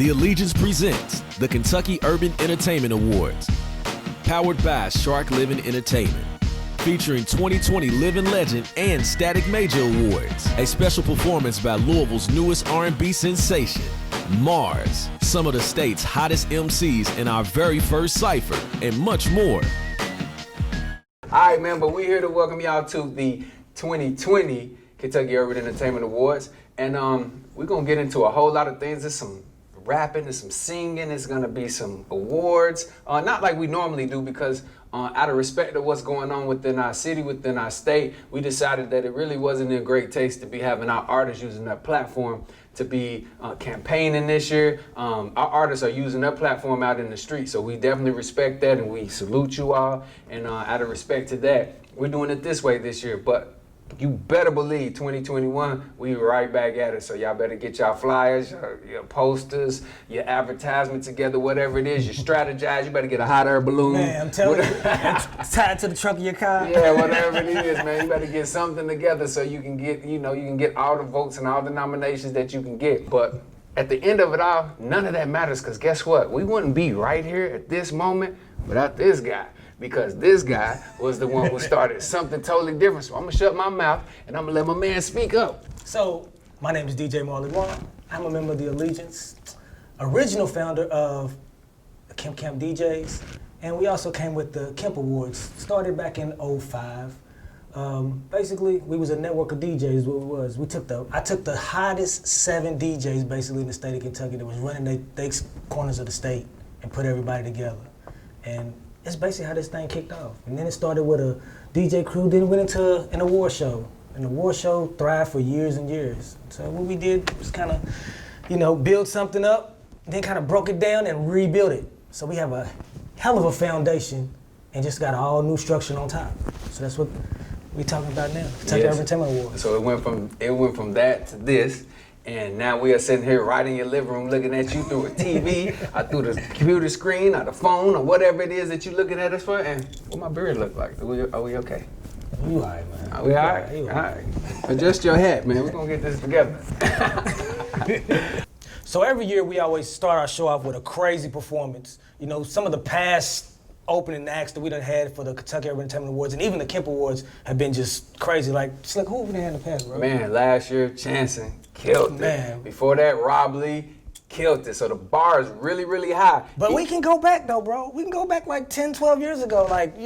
The ELITEgiance presents the Kentucky Urban Entertainment Awards, powered by Shark Living Entertainment, featuring 2020 Living Legend and Static Major Awards, a special performance by Louisville's newest R&B sensation, Marzz, some of the state's hottest MCs in our very first cipher, and much more. All right, man, but we're here to welcome y'all to the 2020 Kentucky Urban Entertainment Awards, and we're gonna get into a whole lot of things. There's some rapping, there's some singing, there's gonna be some awards, not like we normally do, because out of respect of what's going on within our city, within our state, we decided that it really wasn't in great taste to be having our artists using that platform to be campaigning this year. Our artists are using their platform out in the street, so we definitely respect that and we salute you all. And out of respect to that, we're doing it this way this year. But you better believe 2021, we right back at it. So y'all better get y'all flyers, your posters, your advertisement together, whatever it is, you strategize. You better get a hot air balloon. Man, I'm telling you, it's tied to the trunk of your car. Yeah, whatever it is, man. You better get something together so you can get, you can get all the votes and all the nominations that you can get. But at the end of it all, none of that matters, because guess what? We wouldn't be right here at this moment without this guy. Because this guy was the one who started something totally different. So I'm gonna shut my mouth and I'm gonna let my man speak up. So, my name is DJ Marley One. I'm a member of the ELITEgiance, original founder of the Camp DJs, and we also came with the Kemp Awards, started back in '05. Basically, we was a network of DJs, what it was. I took the hottest 7 DJs basically in the state of Kentucky that was running they corners of the state and put everybody together. And it's basically how this thing kicked off. And then it started with a DJ crew, then it went into an award show. And the award show thrived for years and years. So what we did was kind of, build something up, then kind of broke it down and rebuilt it. So we have a hell of a foundation and just got all new structure on top. So that's what we're talking about now, Kentucky Urban Entertainment Awards. So it went from that to this. And now we are sitting here right in your living room looking at you through a TV, or through the computer screen, or the phone, or whatever it is that you're looking at us for. And what my beard look like? Are we okay? You all right, man. Are we all right? All right. Adjust your hat, man. We're going to get this together. So every year we always start our show off with a crazy performance. Some of the past opening acts that we done had for the Kentucky Urban Entertainment Awards and even the Kemp Awards have been just crazy. Like, Slikk, who we done had in the past, bro? Man, last year, Chanson killed it. Man. Before that, Rob Lee killed it. So the bar is really, really high. But we can go back though, bro. We can go back like 10, 12 years ago. Like,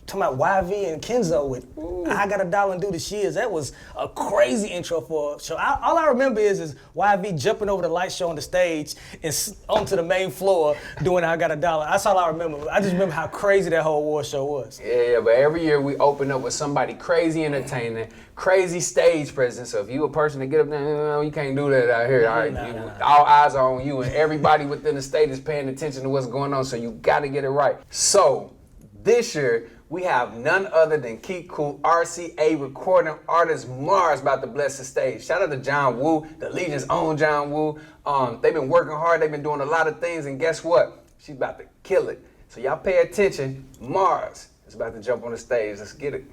talking about YV and Kenzo with I Got a Dollar and Do the Shiz. That was a crazy intro for a show. All I remember is YV jumping over the light show on the stage and onto the main floor doing I Got a Dollar. That's all I remember. I just remember how crazy that whole award show was. Yeah, but every year we open up with somebody crazy entertaining, crazy stage presence. So if you a person to get up there, you can't do that out here. All right, all eyes are on you, and everybody within the state is paying attention to what's going on, so you gotta get it right. So this year, we have none other than KUEA RCA recording artist Marzz about to bless the stage. Shout out to John Woo, the Legion's own John Woo. They've been working hard, they've been doing a lot of things, and guess what? She's about to kill it. So y'all pay attention. Marzz is about to jump on the stage. Let's get it.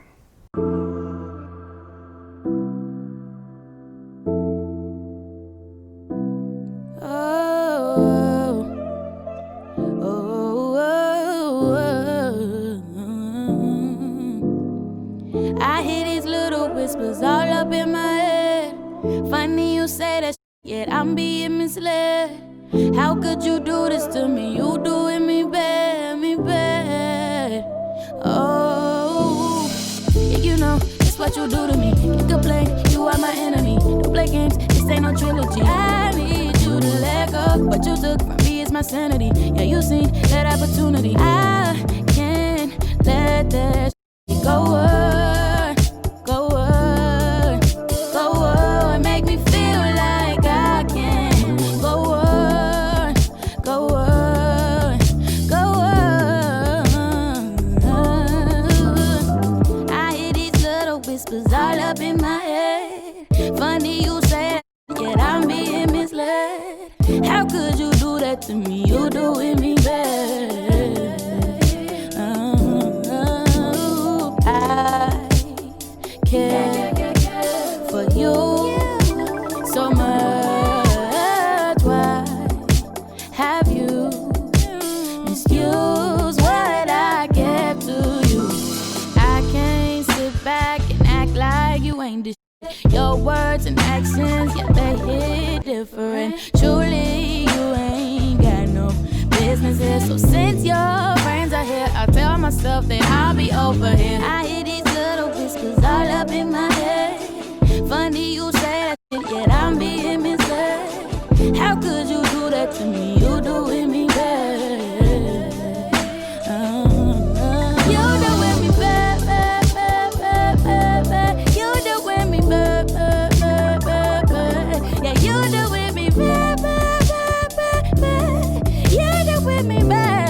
I hear these little whispers all up in my head. Funny you say that yet I'm being misled. How could you do this to me? You doing me bad, me bad. Oh, it's what you do to me. You can play, you are my enemy. Don't play games, this ain't no trilogy. I need you to let go. What you took from me is my sanity. Yeah, you seen that opportunity. I can't let that go on. Make me feel like I can go on. I hear these little whispers all up in my head. Funny you say that, yet I'm being misled. How could you do that to me? You doing me bad. I care for you so much. Why different. Truly, you ain't got no business here. So since your friends are here, I tell myself that I'll be over here. I hear these little whispers all up in my head. Funny you say that shit, yet I'm being misled. How could you do that to me? You doing me bad. You doing me bad, bad, bad, bad, bad, bad. You doing me bad, bad, bad, bad, bad. Yeah, you doing me bad, bad, bad, bad, bad. You doing me bad.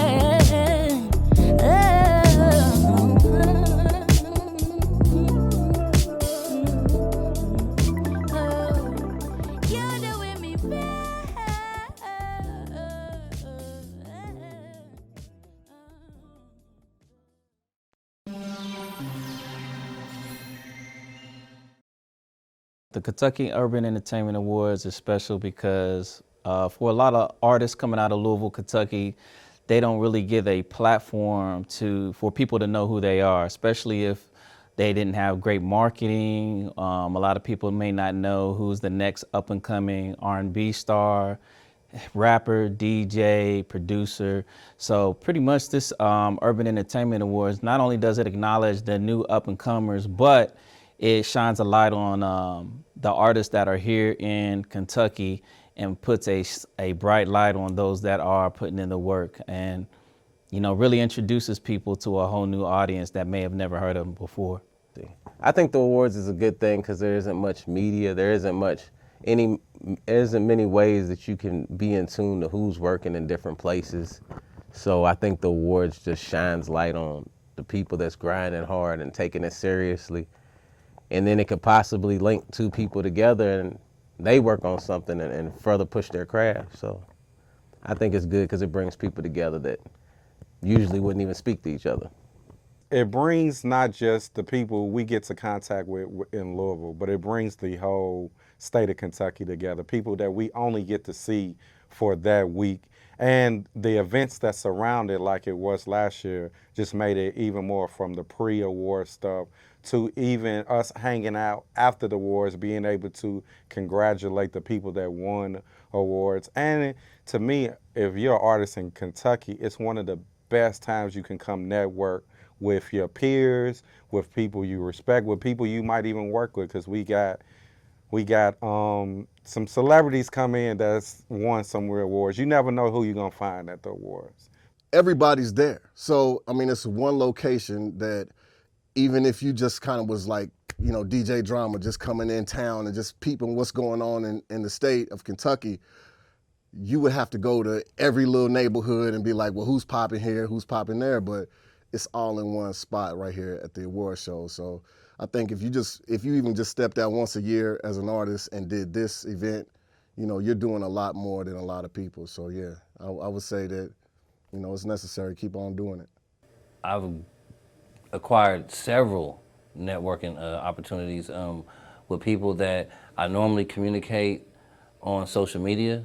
The Kentucky Urban Entertainment Awards are special because for a lot of artists coming out of Louisville, Kentucky, they don't really give a platform for people to know who they are, especially if they didn't have great marketing. A lot of people may not know who's the next up-and-coming R&B star, rapper, DJ, producer. So pretty much this Urban Entertainment Awards, not only does it acknowledge the new up-and-comers, but it shines a light on the artists that are here in Kentucky and puts a bright light on those that are putting in the work, and really introduces people to a whole new audience that may have never heard of them before. I think the awards is a good thing because there isn't much media, there isn't many ways that you can be in tune to who's working in different places. So I think the awards just shines light on the people that's grinding hard and taking it seriously. And then it could possibly link two people together and they work on something and further push their craft. So I think it's good because it brings people together that usually wouldn't even speak to each other. It brings not just the people we get to contact with in Louisville, but it brings the whole state of Kentucky together, people that we only get to see for that week. And the events that surround it, like it was last year, just made it even more, from the pre-award stuff to even us hanging out after the awards, being able to congratulate the people that won awards. And to me, if you're an artist in Kentucky, it's one of the best times you can come network with your peers, with people you respect, with people you might even work with, because we got some celebrities come in that's won some real awards. You never know who you're gonna find at the awards. Everybody's there. So, I mean, it's one location that even if you just kind of was like, DJ drama, just coming in town and just peeping what's going on in the state of Kentucky, you would have to go to every little neighborhood and be like, well, who's popping here, who's popping there? But it's all in one spot right here at the award show. So I think if you even just stepped out once a year as an artist and did this event, you're doing a lot more than a lot of people. So yeah, I would say that, it's necessary. Keep on doing it. I've acquired several networking opportunities with people that I normally communicate on social media,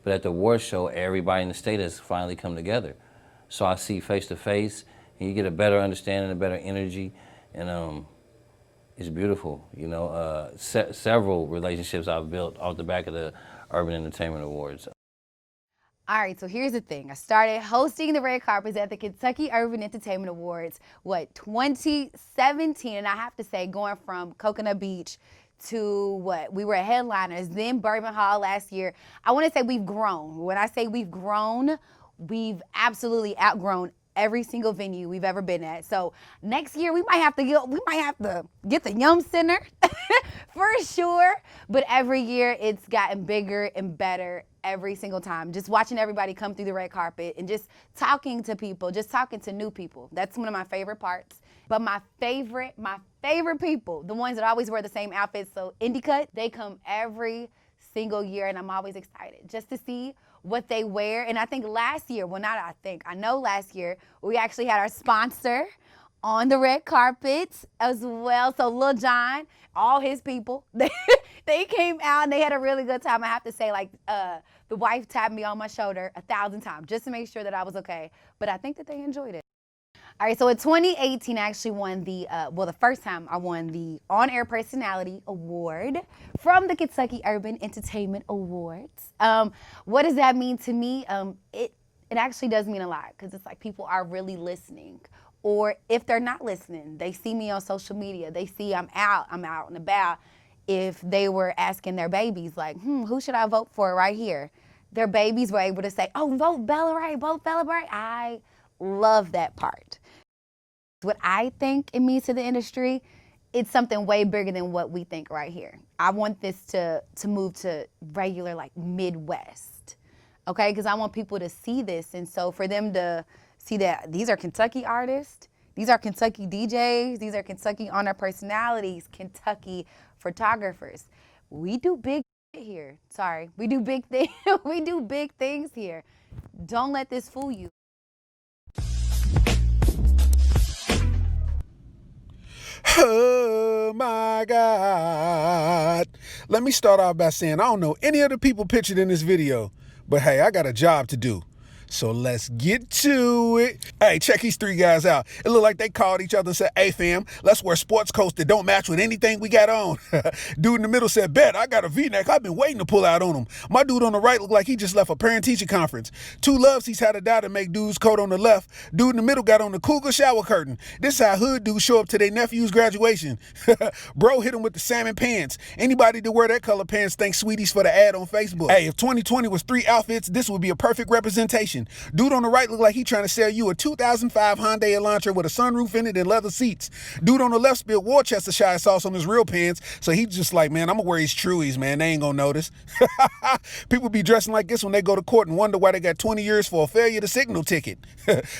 but at the award show, everybody in the state has finally come together. So I see face to face, and you get a better understanding, a better energy, and it's beautiful. Several relationships I've built off the back of the Urban Entertainment Awards. All right, so here's the thing. I started hosting the red carpets at the Kentucky Urban Entertainment Awards, 2017? And I have to say, going from Coconut Beach to we were headliners, then Bourbon Hall last year. I want to say we've grown. When I say we've grown, we've absolutely outgrown every single venue we've ever been at. So next year we might have to get the Yum Center for sure. But every year it's gotten bigger and better every single time. Just watching everybody come through the red carpet and just talking to people, just talking to new people. That's one of my favorite parts. But my favorite people, the ones that always wear the same outfits, so Indie Cut, they come every single year, and I'm always excited just to see what they wear. And I think last year, I know last year, we actually had our sponsor on the red carpet as well. So Lil Jon, all his people, they came out and they had a really good time. I have to say, the wife tapped me on my shoulder 1,000 times just to make sure that I was okay. But I think that they enjoyed it. All right, so in 2018, I actually won the first time I won the On-Air Personality Award from the Kentucky Urban Entertainment Awards. What does that mean to me? It actually does mean a lot, because it's like people are really listening. Or if they're not listening, they see me on social media, they see I'm out and about. If they were asking their babies, like, who should I vote for right here? Their babies were able to say, oh, vote Bella Ray, vote Bella Ray. I love that part. What I think it means to the industry, it's something way bigger than what we think right here. I want this to move to regular, like, Midwest, okay? Because I want people to see this. And so for them to see that these are Kentucky artists, these are Kentucky DJs, these are Kentucky On-Air Personalities, Kentucky photographers. We do big here. Sorry, we do big things. We do big things here. Don't let this fool you. Oh my God. Let me start off by saying I don't know any of the people pictured in this video, but hey, I got a job to do. So let's get to it. Hey, check these three guys out. It looked like they called each other and said, hey fam, let's wear sports coats that don't match with anything we got on. Dude in the middle said, bet, I got a V-neck. I've been waiting to pull out on him. My dude on the right looked like he just left a parent-teacher conference. Two loves he's had to die to make dude's coat on the left. Dude in the middle got on the cougar shower curtain. This is how hood dudes show up to their nephew's graduation. Bro hit him with the salmon pants. Anybody that wear that color pants thanks Sweeties for the ad on Facebook. Hey, if 2020 was 3 outfits, this would be a perfect representation. Dude on the right looked like he trying to sell you a 2005 Hyundai Elantra with a sunroof in it and leather seats. Dude on the left spilled Worcestershire sauce on his real pants, so he's just like, man, I'm gonna wear his Truies, man. They ain't gonna notice. People be dressing like this when they go to court and wonder why they got 20 years for a failure to signal ticket.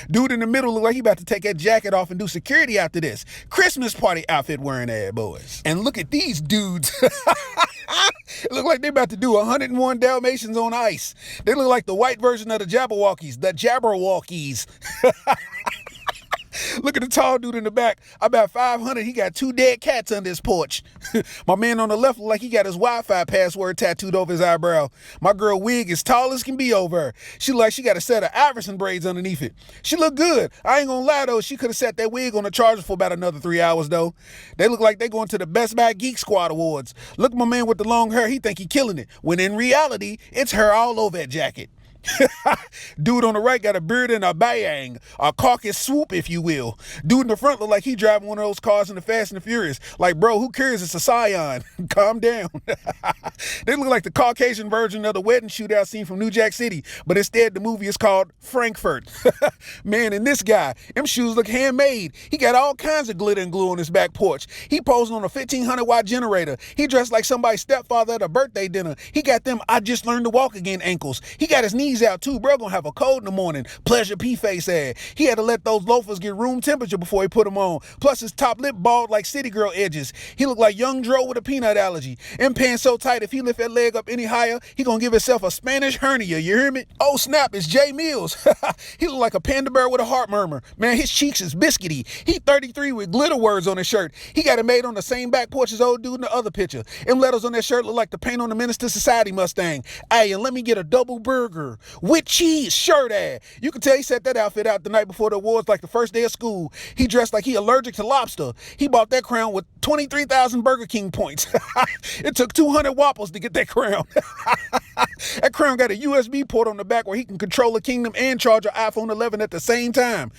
Dude in the middle look like he about to take that jacket off and do security after this. Christmas party outfit wearing ad boys. And look at these dudes. It look like they about to do 101 Dalmatians on ice. They look like the white version of the Jabberwockies. The Jabberwockies. Look at the tall dude in the back. About 500, he got 2 dead cats under his porch. My man on the left look like he got his Wi-Fi password tattooed over his eyebrow. My girl wig is tall as can be over her. She look like she got a set of Iverson braids underneath it. She look good. I ain't gonna lie though, she could have set that wig on the charger for about another 3 hours though. They look like they going to the Best Buy Geek Squad Awards. Look at my man with the long hair, he think he killing it. When in reality, it's her all over that jacket. Dude on the right got a beard and a bang, a caucus swoop, if you will. Dude in the front look like he driving one of those cars in the Fast and the Furious. Like, bro, who cares? It's a Scion. Calm down. They look like the Caucasian version of the wedding shootout scene from New Jack City, but instead the movie is called Frankfurt. Man, and this guy, them shoes look handmade. He got all kinds of glitter and glue on his back porch. He posing on a 1,500-watt generator. He dressed like somebody's stepfather at a birthday dinner. He got them I just learned to walk again ankles. He got his knees out too, bro. Gonna have a cold in the morning. Pleasure P-face ad. He had to let those loafers get room temperature before he put them on. Plus his top lip bald like city girl edges. He looked like young Dro with a peanut allergy. And pants so tight if he lift that leg up any higher, he gonna give himself a Spanish hernia. You hear me? Oh snap, it's Jay Mills. He look like a panda bear with a heart murmur. Man, his cheeks is biscuity. He 33 with glitter words on his shirt. He got it made on the same back porch as old dude in the other picture. Them letters on that shirt look like the paint on the Minister Society Mustang. Hey, and let me get a double burger with cheese, shirt ad. You can tell he set that outfit out the night before the awards like the first day of school. He dressed like he allergic to lobster. He bought that crown with 23,000 Burger King points. It took 200 Whoppers to get that crown. That crown got a USB port on the back where he can control the kingdom and charge an iPhone 11 at the same time.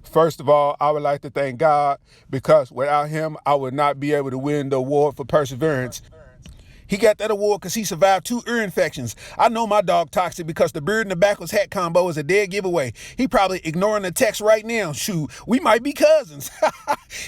First of all, I would like to thank God, because without him, I would not be able to win the award for perseverance. He got that award because he survived 2 ear infections. I know my dog toxic because the beard and the backwards hat combo is a dead giveaway. He probably ignoring the text right now. Shoot, we might be cousins.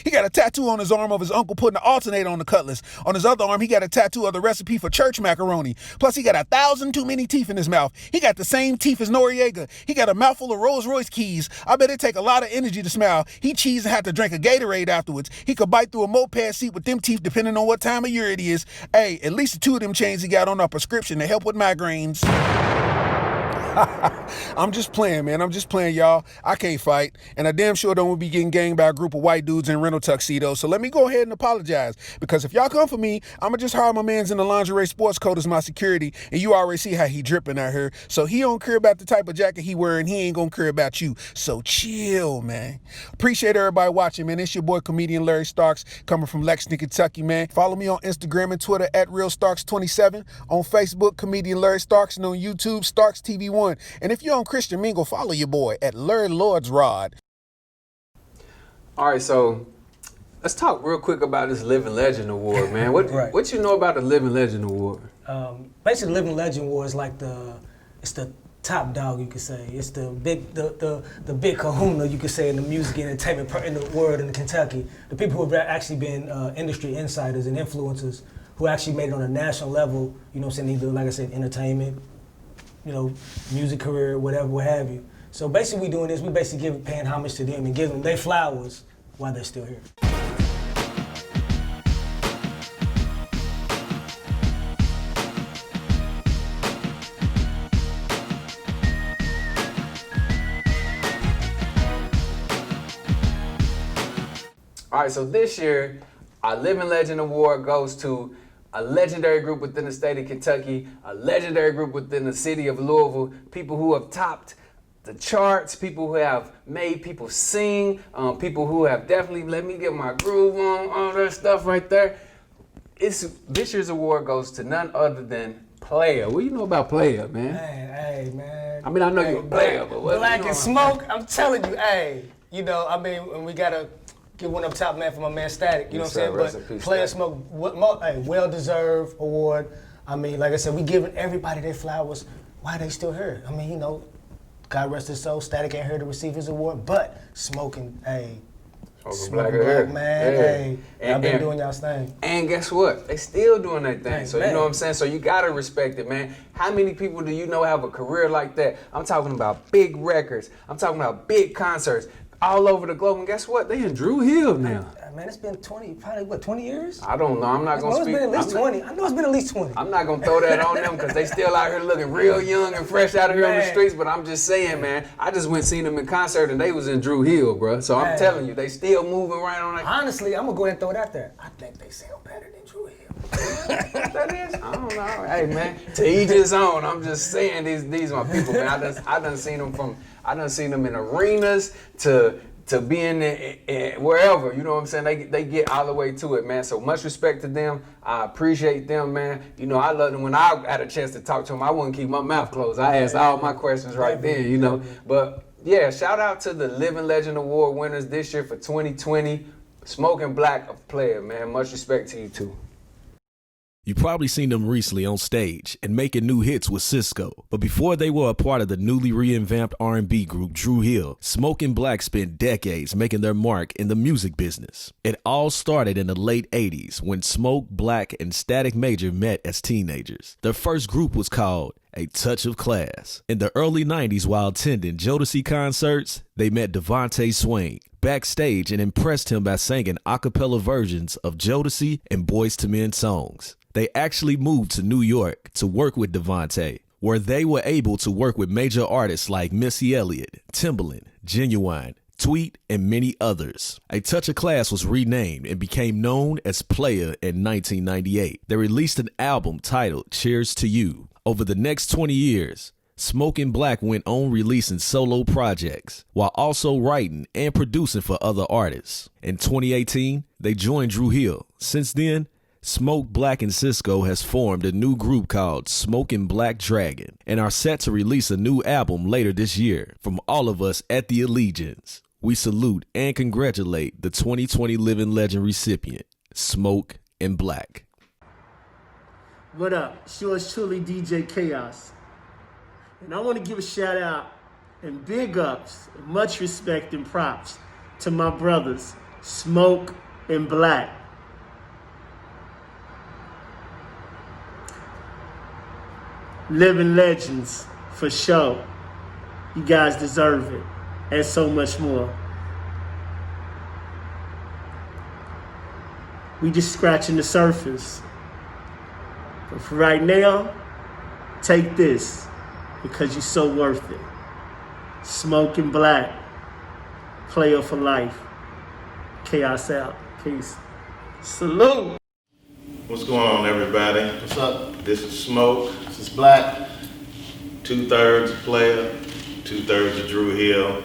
He got a tattoo on his arm of his uncle putting an alternator on the cutlass. On his other arm, he got a tattoo of the recipe for church macaroni. Plus, he got 1,000 too many teeth in his mouth. He got the same teeth as Noriega. He got a mouthful of Rolls Royce keys. I bet it take a lot of energy to smile. He cheese and have to drink a Gatorade afterwards. He could bite through a moped seat with them teeth depending on what time of year it is. Hey, at least the 2 of them chains he got on a prescription to help with migraines. I'm just playing, man. I'm just playing, y'all. I can't fight, and I damn sure don't want to be getting ganged by a group of white dudes in rental tuxedos. So let me go ahead and apologize, because if y'all come for me, I'ma just hire my man's in the lingerie sports coat as my security, and you already see how he dripping out here. So he don't care about the type of jacket he wearing. He ain't gonna care about you. So chill, man. Appreciate everybody watching, man. It's your boy comedian Larry Starks coming from Lexington, Kentucky, man. Follow me on Instagram and Twitter at RealStarks27, on Facebook comedian Larry Starks, and on YouTube Starks TV1. And if you're on Christian Mingle, follow your boy at Larry Lord's Rod. All right, so let's talk real quick about this Living Legend Award, man. What you know about the Living Legend Award? Basically, the Living Legend Award is like it's the top dog, you could say. It's the big kahuna, you could say, in the music and entertainment in the world in Kentucky. The people who have actually been industry insiders and influencers who actually made it on a national level, you know what I'm saying, either, like I said, entertainment, you know, music career, whatever, what have you. So basically we doing this, we basically paying homage to them and giving them their flowers while they're still here. All right, so this year, our Living Legend Award goes to a legendary group within the state of Kentucky, a legendary group within the city of Louisville, people who have topped the charts, people who have made people sing, people who have definitely let me get my groove on, all that stuff right there. This year's award goes to none other than Player. What do you know about Player, man? Hey, man. I mean, I know you're a player, but what Black you know and Smoke, I'm telling you, hey, you know, I mean, and we gotta give one up top, man, for my man Static. You know what I'm saying? But Player Smoke, well-deserved award. I mean, like I said, we giving everybody their flowers while they still here. I mean, you know, God rest his soul, Static ain't here to receive his award, but Smoking, Smoking Black, man, hey. I've been doing y'all's thing. And guess what? They still doing their thing. So you know what I'm saying? So you gotta respect it, man. How many people do you know have a career like that? I'm talking about big records. I'm talking about big concerts all over the globe. And guess what? They in Drew Hill now. Man, it's been 20 years? I don't know. I'm not going to speak. It's been at least 20. I know it's been at least 20. I'm not going to throw that on them because they still out here looking real young and fresh out here on the streets. But I'm just saying, man, I just went seen them in concert and they was in Drew Hill, bro. So I'm telling you, they still moving right on that. Honestly, I'm going to go ahead and throw it out there. I think they sound better than Drew Hill. That is? I don't know. Hey, man, to each his own. I'm just saying these are my people, man. I done seen them in arenas to being wherever, you know what I'm saying? They get all the way to it, man. So much respect to them. I appreciate them, man. You know, I love them. When I had a chance to talk to them, I wouldn't keep my mouth closed. I asked all my questions right then, you know. But yeah, shout out to the Living Legend Award winners this year for 2020. Smoking Black of Player, man. Much respect to you too. You've probably seen them recently on stage and making new hits with Cisco. But before they were a part of the newly revamped R&B group Drew Hill, Smoking Black spent decades making their mark in the music business. It all started in the late 80s when Smoke, Black, and Static Major met as teenagers. Their first group was called A Touch of Class. In the early 90s, while attending Jodeci concerts, they met Devontae Swain backstage and impressed him by singing a cappella versions of Jodeci and Boyz II Men songs. They actually moved to New York to work with Devontae, where they were able to work with major artists like Missy Elliott, Timbaland, Genuine, Tweet, and many others. A Touch of Class was renamed and became known as Player in 1998. They released an album titled Cheers to You. Over the next 20 years, Smoking Black went on releasing solo projects while also writing and producing for other artists. In 2018, they joined Drew Hill. Since then, Smoke, Black, and Cisco has formed a new group called Smoking Black Dragon and are set to release a new album later this year. From all of us at the ELITEgiance, we salute and congratulate the 2020 Living Legend recipient, Smoke and Black. What up? It's yours truly, DJ Chaos. And I want to give a shout out and big ups, much respect and props to my brothers, Smoke and Black. Living legends, for sure. You guys deserve it, and so much more. We just scratching the surface. But for right now, take this. because you're so worth it. Smoking Black, player for life. Chaos out. Peace. Salute. What's going on, everybody? What's up? This is Smoke. This is Black. 2/3 player, 2/3 of Drew Hill.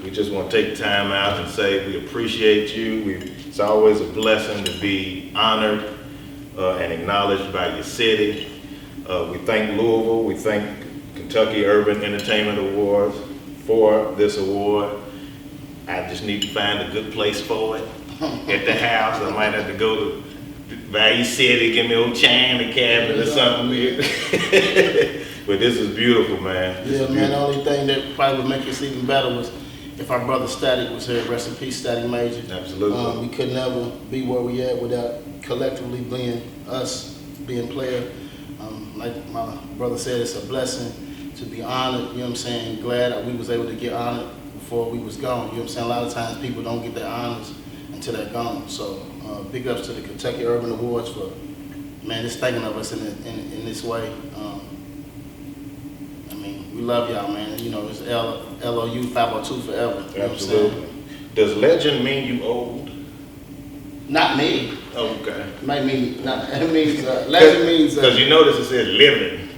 We just want to take time out and say we appreciate you. It's always a blessing to be honored and acknowledged by your city. We thank Louisville. We thank Kentucky Urban Entertainment Awards for this award. I just need to find a good place for it at the house. I might have to go to Value City, give me a old chime and cabinet or something. But this is beautiful, man. Yeah, man, the only thing that probably would make this even better was if our brother Static was here. Rest in peace, Static Major. Absolutely. We could never be where we at without collectively being us, being player. Like my brother said, it's a blessing to be honored, you know what I'm saying? Glad that we was able to get honored before we was gone, you know what I'm saying? A lot of times people don't get their honors until they're gone. So big ups to the Kentucky Urban Awards for, man, just thinking of us in this way. I mean, we love y'all, man. You know, it's LOU 502 forever. You know Absolutely. Does legend mean you old? Not me. Okay. Might mean, not, it means, legend means... Because you notice it says living.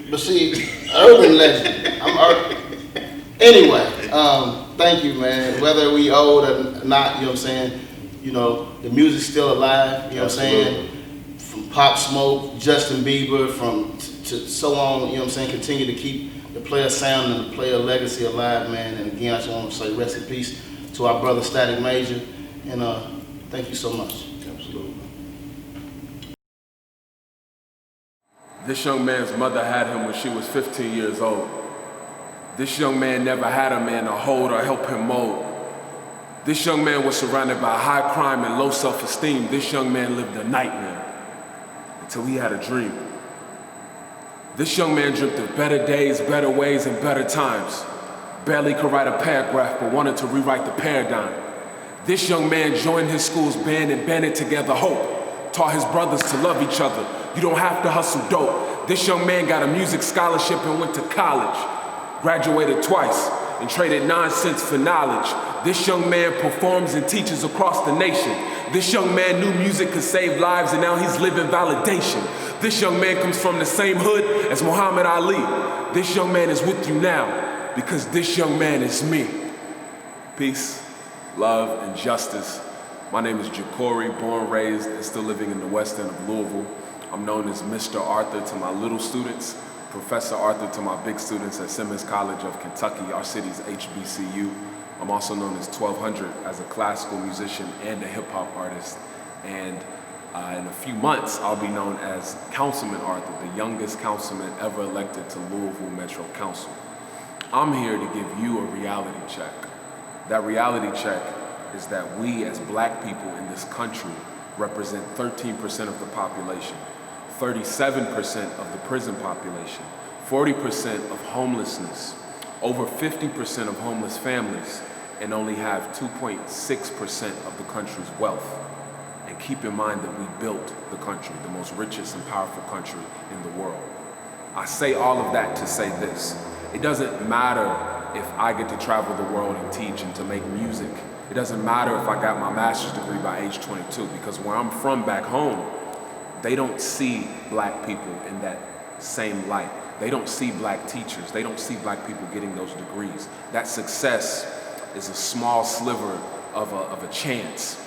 But see, urban legend. I'm urban. Anyway, thank you, man. Whether we old or not, you know what I'm saying? You know, the music's still alive, you know what I'm saying? From Pop Smoke, Justin Bieber, to so on, you know what I'm saying? Continue to keep the player sound and the player legacy alive, man. And again, I just want to say rest in peace to our brother Static Major. And thank you so much. Absolutely. This young man's mother had him when she was 15 years old. This young man never had a man to hold or help him mold. This young man was surrounded by high crime and low self-esteem. This young man lived a nightmare until he had a dream. This young man dreamt of better days, better ways, and better times. Barely could write a paragraph, but wanted to rewrite the paradigm. This young man joined his school's band and banded together hope. Taught his brothers to love each other. You don't have to hustle dope. This young man got a music scholarship and went to college. Graduated twice and traded nonsense for knowledge. This young man performs and teaches across the nation. This young man knew music could save lives and now he's living validation. This young man comes from the same hood as Muhammad Ali. This young man is with you now because this young man is me. Peace, love, and justice. My name is Jacory, born, raised, and still living in the west end of Louisville. I'm known as Mr. Arthur to my little students, Professor Arthur to my big students at Simmons College of Kentucky, our city's HBCU. I'm also known as 1200 as a classical musician and a hip hop artist. And in a few months, I'll be known as Councilman Arthur, the youngest councilman ever elected to Louisville Metro Council. I'm here to give you a reality check. That reality check is that we as black people in this country represent 13% of the population, 37% of the prison population, 40% of homelessness, over 50% of homeless families, and only have 2.6% of the country's wealth. And keep in mind that we built the country, the most richest and powerful country in the world. I say all of that to say this. It doesn't matter if I get to travel the world and teach and to make music. It doesn't matter if I got my master's degree by age 22, because where I'm from back home, they don't see black people in that same light. They don't see black teachers. They don't see black people getting those degrees. That success is a small sliver of a chance.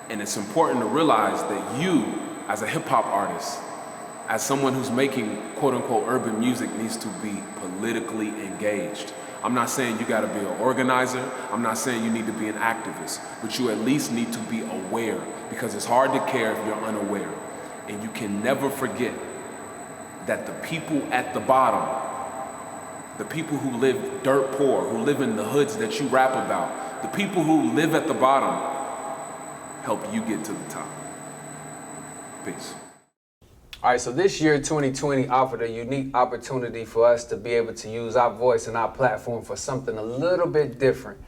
And it's important to realize that you, as a hip hop artist, as someone who's making quote unquote urban music, needs to be politically engaged. I'm not saying you gotta be an organizer. I'm not saying you need to be an activist, but you at least need to be aware, because it's hard to care if you're unaware. And you can never forget that the people at the bottom, the people who live dirt poor, who live in the hoods that you rap about, the people who live at the bottom help you get to the top. Peace. All right, so this year, 2020, offered a unique opportunity for us to be able to use our voice and our platform for something a little bit different.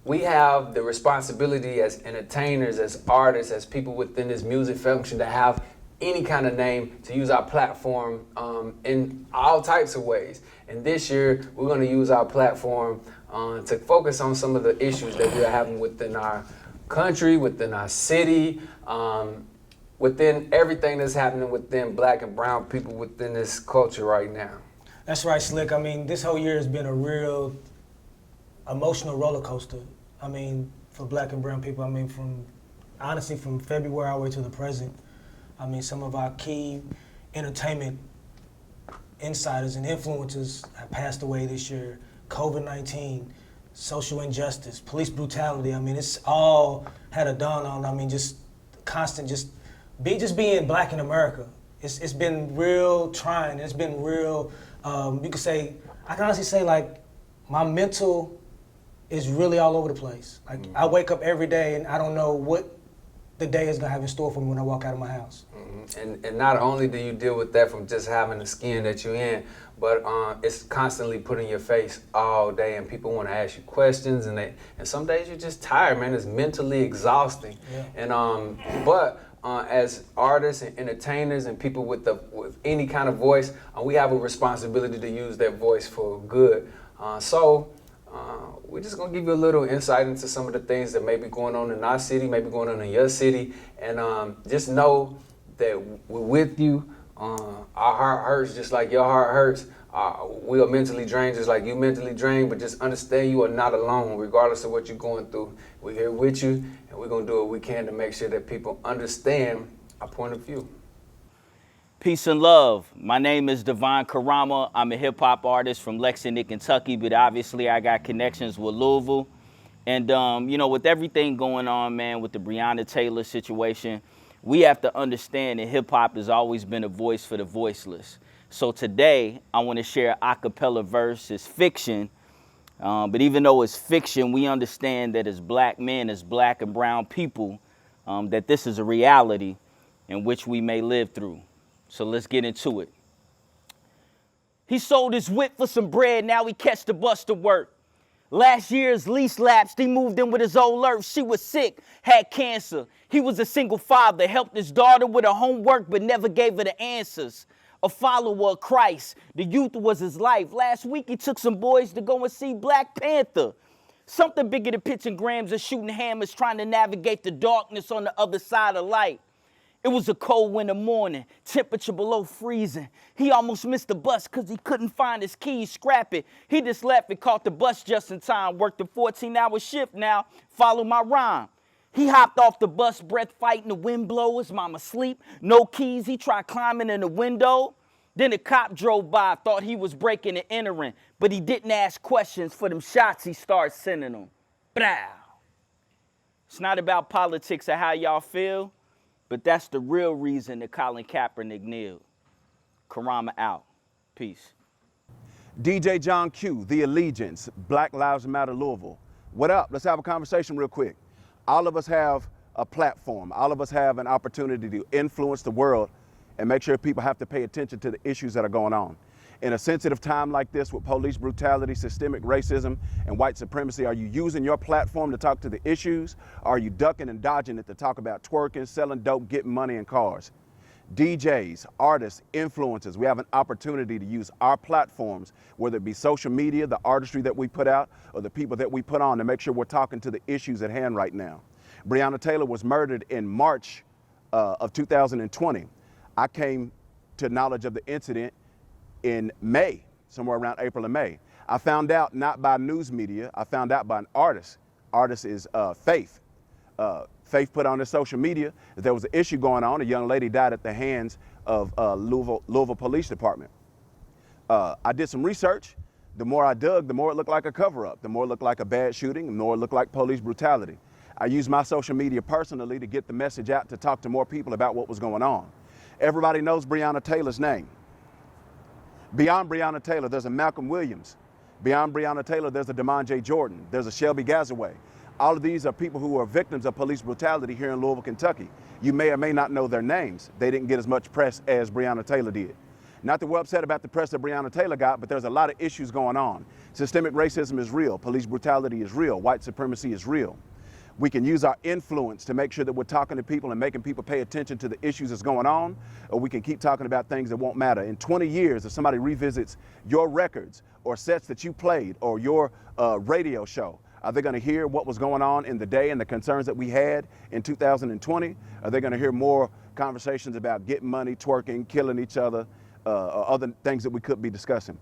We have the responsibility as entertainers, as artists, as people within this music function to have any kind of name to use our platform in all types of ways. And this year, we're going to use our platform to focus on some of the issues that we are having within our country, within our city, within everything that's happening within Black and brown people within this culture right now. That's right, Slikk. I mean, this whole year has been a real emotional roller coaster. I mean, for Black and brown people, I mean, honestly, from February all the way to the present, I mean, some of our key entertainment insiders and influencers have passed away this year. COVID-19, social injustice, police brutality. I mean, it's all had a dawn on. I mean, just constant, just being Black in America. It's been real trying. It's been real. You could say, I can honestly say, like, my mental is really all over the place. Like, I wake up every day and I don't know what the day is gonna have in store for me when I walk out of my house. And not only do you deal with that from just having the skin that you're in, but it's constantly put in your face all day, and people want to ask you questions, and some days you're just tired, man. It's mentally exhausting. Yeah. And but as artists and entertainers and people with any kind of voice, we have a responsibility to use that voice for good. So we're just gonna give you a little insight into some of the things that may be going on in our city, maybe going on in your city, and just know that we're with you. Our heart hurts just like your heart hurts. We are mentally drained just like you mentally drained, but just understand you are not alone regardless of what you're going through. We're here with you, and we're going to do what we can to make sure that people understand our point of view. Peace and love. My name is Devon Karama. I'm a hip-hop artist from Lexington, Kentucky, but obviously I got connections with Louisville. And, you know, with everything going on, man, with the Breonna Taylor situation, we have to understand that hip-hop has always been a voice for the voiceless. So today, I want to share a cappella verse. It's fiction, but even though it's fiction, we understand that as Black men, as Black and brown people, that this is a reality in which we may live through. So let's get into it. He sold his whip for some bread, now he catch the bus to work. Last year's lease lapsed, he moved in with his old earth. She was sick, had cancer. He was a single father, helped his daughter with her homework, but never gave her the answers. A follower of Christ, the youth was his life. Last week he took some boys to go and see Black Panther. Something bigger than pitching grams or shooting hammers, trying to navigate the darkness on the other side of light. It was a cold winter morning, temperature below freezing. He almost missed the bus because he couldn't find his keys, scrap it. He just left and caught the bus just in time. Worked a 14-hour shift now, follow my rhyme. He hopped off the bus, breath fighting, the wind blow, his mama sleep. No keys, he tried climbing in the window. Then a cop drove by, thought he was breaking and entering, but he didn't ask questions. For them shots, he started sending them. Blah. It's not about politics or how y'all feel, but that's the real reason that Colin Kaepernick kneeled. Karama out. Peace. DJ John Q, The ELITEgiance, Black Lives Matter Louisville. What up? Let's have a conversation real quick. All of us have a platform. All of us have an opportunity to influence the world and make sure people have to pay attention to the issues that are going on. In a sensitive time like this with police brutality, systemic racism, and white supremacy, are you using your platform to talk to the issues? Or are you ducking and dodging it to talk about twerking, selling dope, getting money in cars? DJs, artists, influencers, we have an opportunity to use our platforms, whether it be social media, the artistry that we put out, or the people that we put on, to make sure we're talking to the issues at hand right now. Breonna Taylor was murdered in March of 2020. I came to knowledge of the incident in May, somewhere around April and May. I found out not by news media, I found out by an artist. Artist is Faith. Faith put on his social media that there was an issue going on. A young lady died at the hands of Louisville Police Department. I did some research. The more I dug, the more it looked like a cover-up. The more it looked like a bad shooting, the more it looked like police brutality. I used my social media personally to get the message out to talk to more people about what was going on. Everybody knows Breonna Taylor's name. Beyond Breonna Taylor, there's a Malcolm Williams. Beyond Breonna Taylor, there's a Damon J. Jordan. There's a Shelby Gazaway. All of these are people who are victims of police brutality here in Louisville, Kentucky. You may or may not know their names. They didn't get as much press as Breonna Taylor did. Not that we're upset about the press that Breonna Taylor got, but there's a lot of issues going on. Systemic racism is real. Police brutality is real. White supremacy is real. We can use our influence to make sure that we're talking to people and making people pay attention to the issues that's going on, or we can keep talking about things that won't matter. In 20 years, if somebody revisits your records or sets that you played or your radio show, are they going to hear what was going on in the day and the concerns that we had in 2020? Are they going to hear more conversations about getting money, twerking, killing each other, or other things that we could be discussing?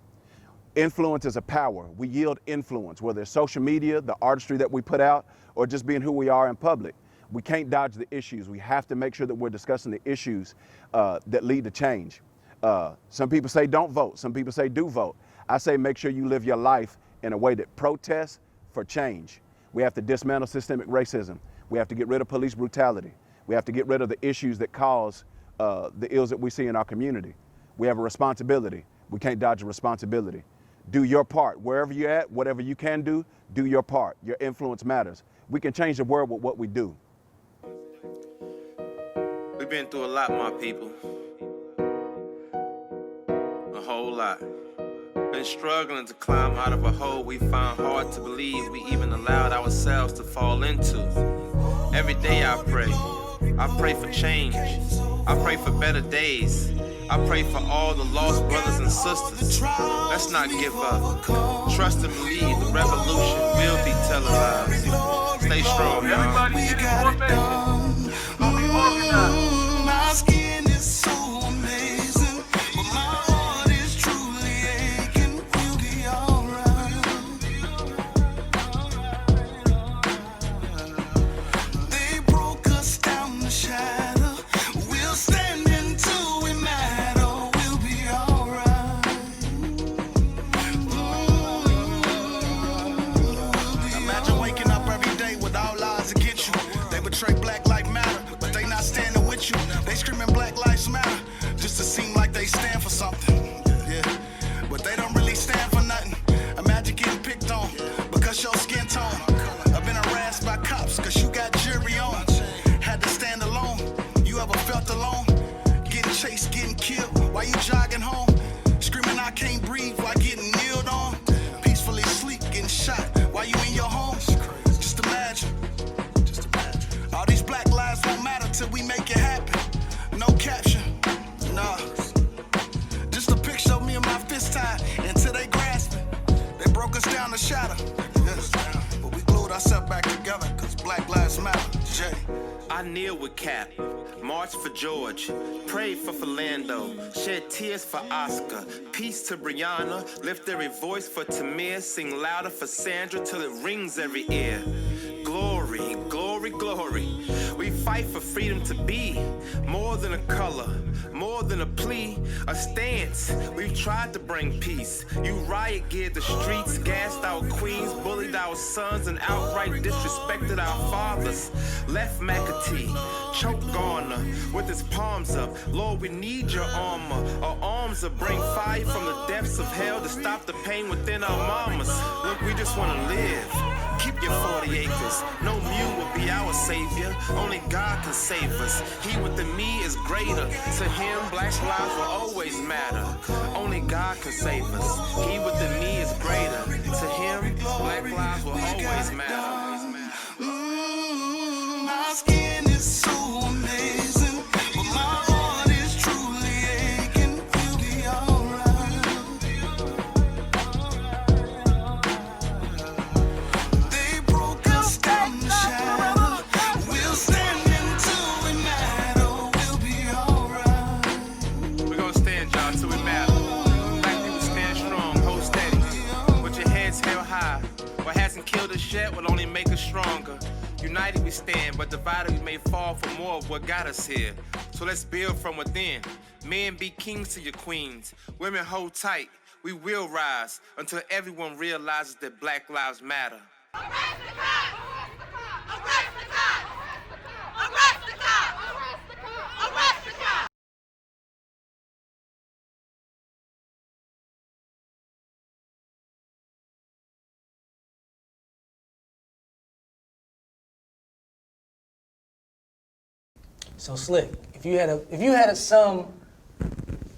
Influence is a power. We yield influence, whether it's social media, the artistry that we put out, or just being who we are in public. We can't dodge the issues. We have to make sure that we're discussing the issues that lead to change. Some people say don't vote. Some people say do vote. I say make sure you live your life in a way that protests for change. We have to dismantle systemic racism. We have to get rid of police brutality. We have to get rid of the issues that cause the ills that we see in our community. We have a responsibility. We can't dodge a responsibility. Do your part. Wherever you're at, whatever you can do your part. Your influence matters. We can change the world with what we do. We've been through a lot, my people. A whole lot. Been struggling to climb out of a hole we found hard to believe we even allowed ourselves to fall into. Every day I pray. I pray for change. I pray for better days. I pray for all the lost brothers and sisters. Let's not give up. Trust and believe the revolution will be televised. Stay strong, y'all. Everybody get it done. My skin is so amazing, but my heart is truly aching. We'll be alright. They broke us down to shadow. We'll stand until we matter. We'll be alright. Imagine waking up every day with all lies against you. They betray Black Lives Matter, but they not standing with you. They screaming Black Lives Matter just to seem like they stand for something. Yeah, but they don't really stand for nothing. Imagine getting picked on because your skin tone. I've been harassed by cops because you got jury on. Had to stand alone. You ever felt alone? Getting chased, getting killed while you jogging home. Screaming I can't breathe while getting kneeled on. Peacefully sleep, getting shot while you in your home. Just imagine. All these black lives won't matter till we make it happen. No caption, nah. Just a picture of me and my fist tied until they grasp it. They broke us down to shadow. But we glued ourselves back together because Black Lives Matter. Jay. I kneel with Cap, march for George, pray for Philando, shed tears for Oscar, peace to Brianna, lift every voice for Tamir, sing louder for Sandra till it rings every ear. Glory, glory, glory. We fight for freedom to be more than a color, more than a plea, a stance. We've tried to bring peace. You riot geared the streets, gassed our queens, bullied our sons, and outright disrespected our fathers. Left McAtee, choke Garner with his palms up. Lord, we need your armor. Our arms will bring fire from the depths of hell to stop the pain within our mamas. Look, we just want to live. Keep your 40 acres. No mule will be our savior. Only God can save us. He within me is greater. To him, black lives will always matter. Only God can save us. He within me is greater. To him, black lives will always matter. My skin is so amazing, but my heart is truly aching. We'll be alright. They broke us down to shadow. We'll stand until we matter. We'll be alright. We're gonna stand, y'all, till we matter. Black people stand strong, hold steady. With your heads held high. What hasn't killed us yet will only make us stronger. United we stand, but divided we may fall for more of what got us here. So let's build from within. Men be kings to your queens. Women hold tight. We will rise until everyone realizes that Black Lives Matter. Arrest the cops! Arrest the cops! Arrest the cops! Arrest the cops! So Slikk, if you had to sum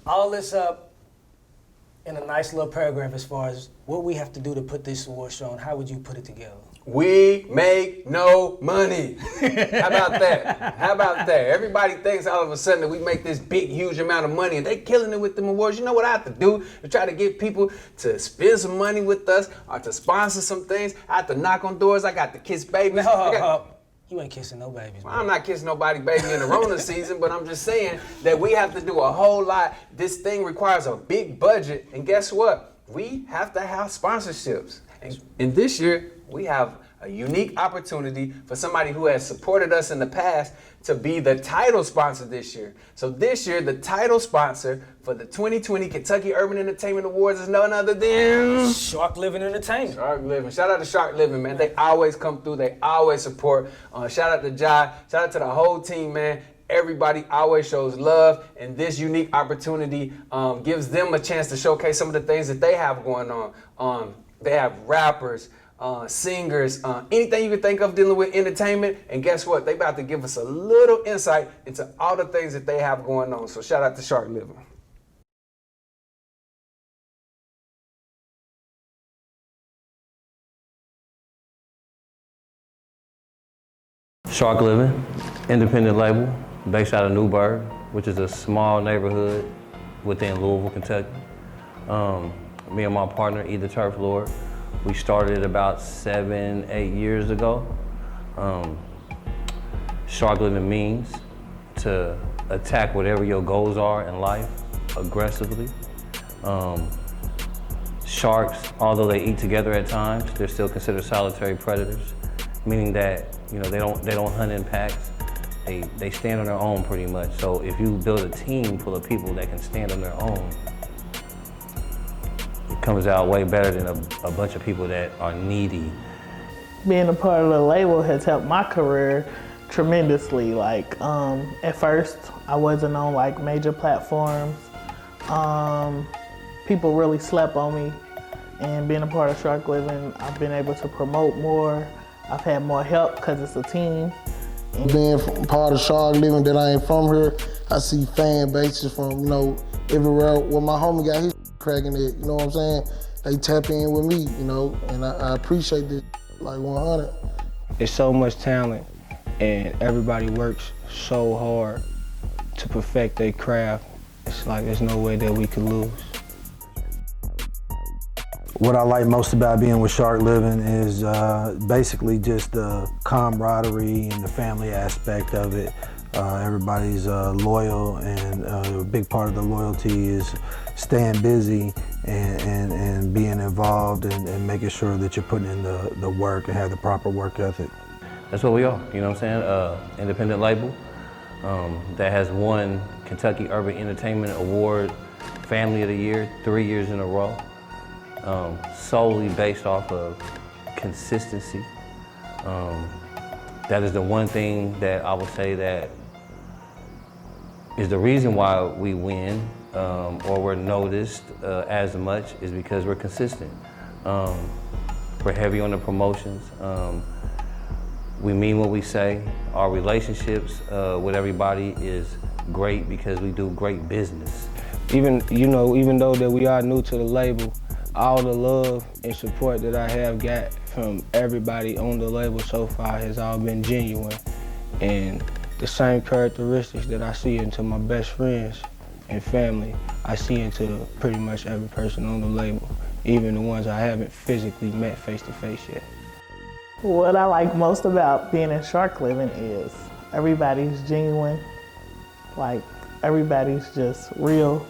all this up in a nice little paragraph as far as what we have to do to put this award show on, how would you put it together? We make no money. How about that? How about that? Everybody thinks all of a sudden that we make this big, huge amount of money and they killing it with them awards. You know what I have to do to try to get people to spend some money with us or to sponsor some things? I have to knock on doors. I got to kiss babies. You ain't kissing no babies, I'm not kissing nobody baby in the Rona season, but I'm just saying that we have to do a whole lot. This thing requires a big budget, and guess what? We have to have sponsorships. And this year, we have a unique opportunity for somebody who has supported us in the past to be the title sponsor this year. So this year, the title sponsor for the 2020 Kentucky Urban Entertainment Awards is none other than Shark Living Entertainment. Shark Living. Shout out to Shark Living, man. They always come through. They always support. Shout out to Jai. Shout out to the whole team, man. Everybody always shows love, and this unique opportunity gives them a chance to showcase some of the things that they have going on. They have rappers, singers, anything you can think of dealing with entertainment. And guess what? They about to give us a little insight into all the things that they have going on. So shout out to Shark Living. Shark Living, independent label based out of Newburgh, which is a small neighborhood within Louisville, Kentucky. Me and my partner, the Turf Lord, we started about 7-8 years ago. Shark Living means to attack whatever your goals are in life aggressively. Sharks, although they eat together at times, they're still considered solitary predators, meaning that they don't hunt in packs. They stand on their own pretty much. So if you build a team full of people that can stand on their own, it comes out way better than a bunch of people that are needy. Being a part of the label has helped my career tremendously. Like, at first, I wasn't on like major platforms. People really slept on me. And being a part of Shark Living, I've been able to promote more. I've had more help because it's a team. Being part of Shark Living that I ain't from here, I see fan bases from, everywhere where my homie got his cracking it, you know what I'm saying? They tap in with me, and I appreciate this, like 100. There's so much talent, and everybody works so hard to perfect their craft. It's like there's no way that we could lose. What I like most about being with Shark Living is basically just the camaraderie and the family aspect of it. Everybody's loyal, and a big part of the loyalty is staying busy and being involved and making sure that you're putting in the work and have the proper work ethic. That's what we are, you know what I'm saying? Independent label that has won Kentucky Urban Entertainment Award Family of the Year 3 years in a row. Solely based off of consistency. That is the one thing that I would say that is the reason why we win or we're noticed as much is because we're consistent. We're heavy on the promotions. We mean what we say. Our relationships with everybody is great because we do great business. Even though that we are new to the label, all the love and support that I have got from everybody on the label so far has all been genuine. And the same characteristics that I see into my best friends and family, I see into pretty much every person on the label, even the ones I haven't physically met face to face yet. What I like most about being in Shark Living is everybody's genuine, like everybody's just real.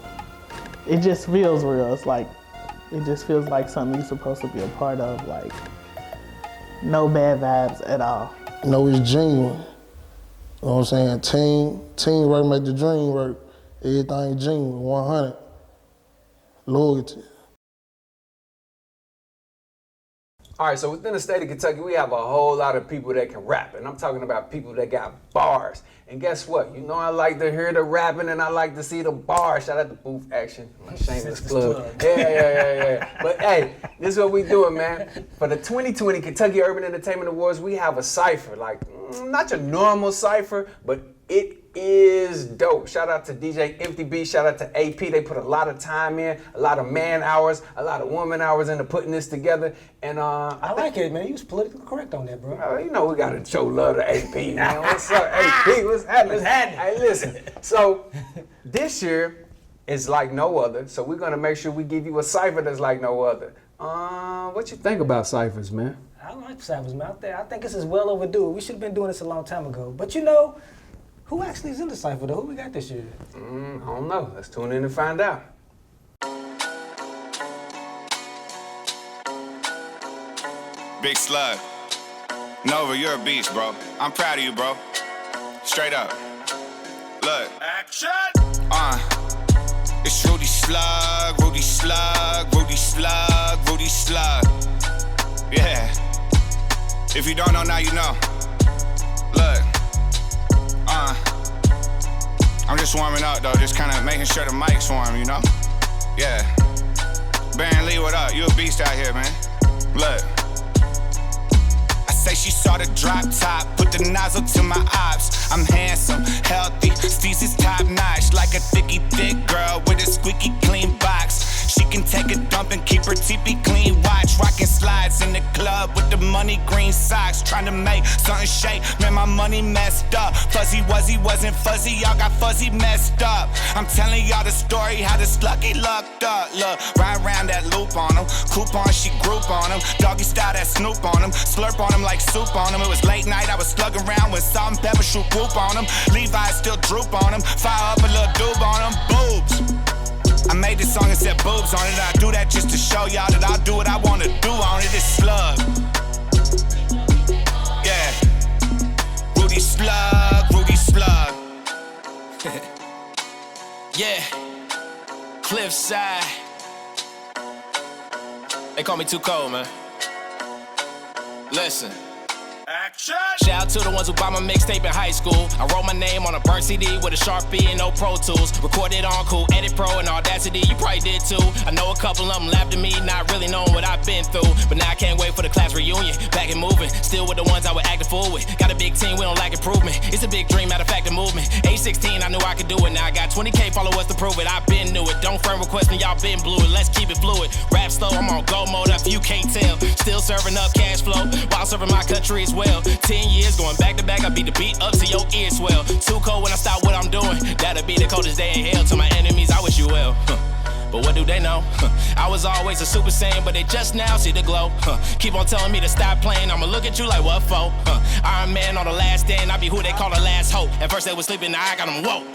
It just feels real. It just feels like something you're supposed to be a part of, like no bad vibes at all. It's genuine. You know what I'm saying? Team work make the dream work. Everything genuine, 100. Loyalty. All right, so within the state of Kentucky, we have a whole lot of people that can rap, and I'm talking about people that got bars. And guess what? I like to hear the rapping, and I like to see the bars. Shout out to Booth Action, my shameless plug. Yeah. But hey, this is what we doing, man. For the 2020 Kentucky Urban Entertainment Awards, we have a cipher, like not your normal cipher, but it is dope. Shout out to DJ Empty B, shout out to AP. They put a lot of time in, a lot of man hours, a lot of woman hours into putting this together. And I like it, man. You was politically correct on that, bro. You know we gotta show love to AP, man. What's up, AP? What's happening? What's happening? Hey, listen. So this year is like no other. So we're gonna make sure we give you a cipher that's like no other. What you think about ciphers, man? I like ciphers, man. I think this is well overdue. We should have been doing this a long time ago. But you know, who actually is in the cipher, though? Who we got this year? I don't know. Let's tune in and find out. Big Slug. Nova, you're a beast, bro. I'm proud of you, bro. Straight up. Look. Action! It's Rudy Slug, Rudy Slug, Rudy Slug, Rudy Slug. Yeah. If you don't know, now you know. Look. I'm just warming up, though. Just kind of making sure the mic's warm, you know? Yeah. Baron Lee, what up? You a beast out here, man. Look. Say she saw the drop top, put the nozzle to my ops. I'm handsome, healthy, Steez is top notch. Like a thicky thick girl with a squeaky clean box. She can take a dump and keep her teepee clean. Watch, rockin' slides in the club with the money green socks. Trying to make something shake, man, my money messed up. Fuzzy wuzzy wasn't fuzzy, y'all got fuzzy messed up. I'm telling y'all the story, how the Slucky lucked up. Look, ride around that loop on him. Coupon, she group on him. Doggy style, that Snoop on him. Slurp on him like soup on him. It was late night, I was slugging around with salt and pepper, shoot whoop on him. Levi's still droop on him. Fire up a little doob on him. Boobs. I made this song and said boobs on it. I do that just to show y'all that I'll do what I wanna do on it. It's Slug. Yeah. Rudy Slug, Rudy Slug. Yeah. Cliffside. They call me Too Cold, man. Listen. Action! Shout out to the ones who bought my mixtape in high school. I wrote my name on a burnt CD with a Sharpie and no Pro Tools. Recorded on Cool Edit Pro and Audacity, you probably did too. I know a couple of them laughed at me, not really knowing what I've been through. But now I can't wait for the class reunion. Back and moving, still with the ones I would act a fool with. Got a big team, we don't like improvement. It's a big dream, matter of fact, a movement. Age 16, I knew I could do it. Now I got 20K followers to prove it. I been knew it. Don't firm request me, y'all been blew it. Let's keep it fluid. Rap slow, I'm on go mode if you can't tell. Still serving up cash flow while serving my country as well. 10 years going back to back, I beat the beat up to your ears swell. Too cold when I stop what I'm doing. That'll be the coldest day in hell. To my enemies, I wish you well. But what do they know? I was always a super saiyan, but they just now see the glow. Keep on telling me to stop playing, I'ma look at you like what for? Iron Man on the last day, and I be who they call the last hope. At first they was sleeping, now I got them woke.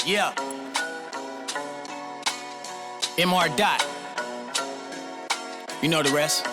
Yeah. MR Dot. You know the rest.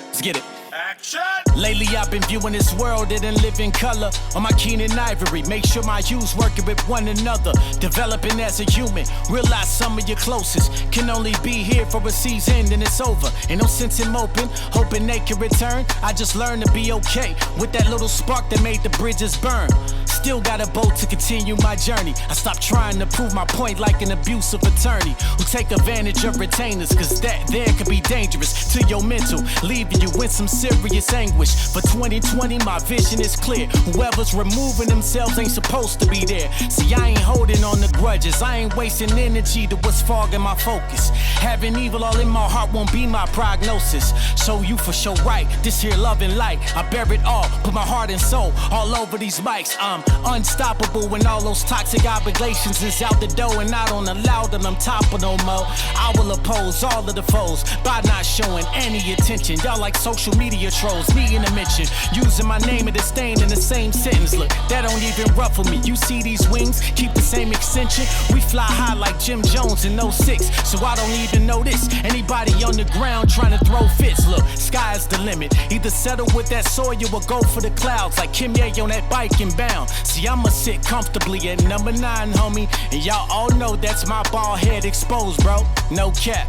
Let's get it. Action! Lately I've been viewing this world in living color. On my Keenan Ivory, make sure my youth's working with one another. Developing as a human, realize some of your closest can only be here for a season and it's over. Ain't no sense in moping, hoping they can return. I just learned to be okay with that little spark that made the bridges burn. Still got a boat to continue my journey. I stopped trying to prove my point like an abusive attorney who take advantage of retainers, cause that there could be dangerous to your mental, leaving you in some serious anguish. For 2020, my vision is clear. Whoever's removing themselves ain't supposed to be there. See, I ain't holding on to grudges. I ain't wasting energy to what's fogging my focus. Having evil all in my heart won't be my prognosis. Show you for sure right, this here love and light. I bear it all, put my heart and soul all over these mics. I'm unstoppable when all those toxic obligations is out the door and I don't allow them I'm top of no more. I will oppose all of the foes by not showing any attention. Y'all like social media trolls, me in a mention, using my name and disdain in the same sentence. Look, that don't even ruffle me. You see these wings, keep the same extension. We fly high like Jim Jones in 06, so I don't even notice anybody on the ground trying to throw fits. Look, sky's the limit. Either settle with that soil or go for the clouds like Kim Ye on that bike and bound. See, I'ma sit comfortably at number 9, homie, and y'all all know that's my bald head exposed, bro. No cap.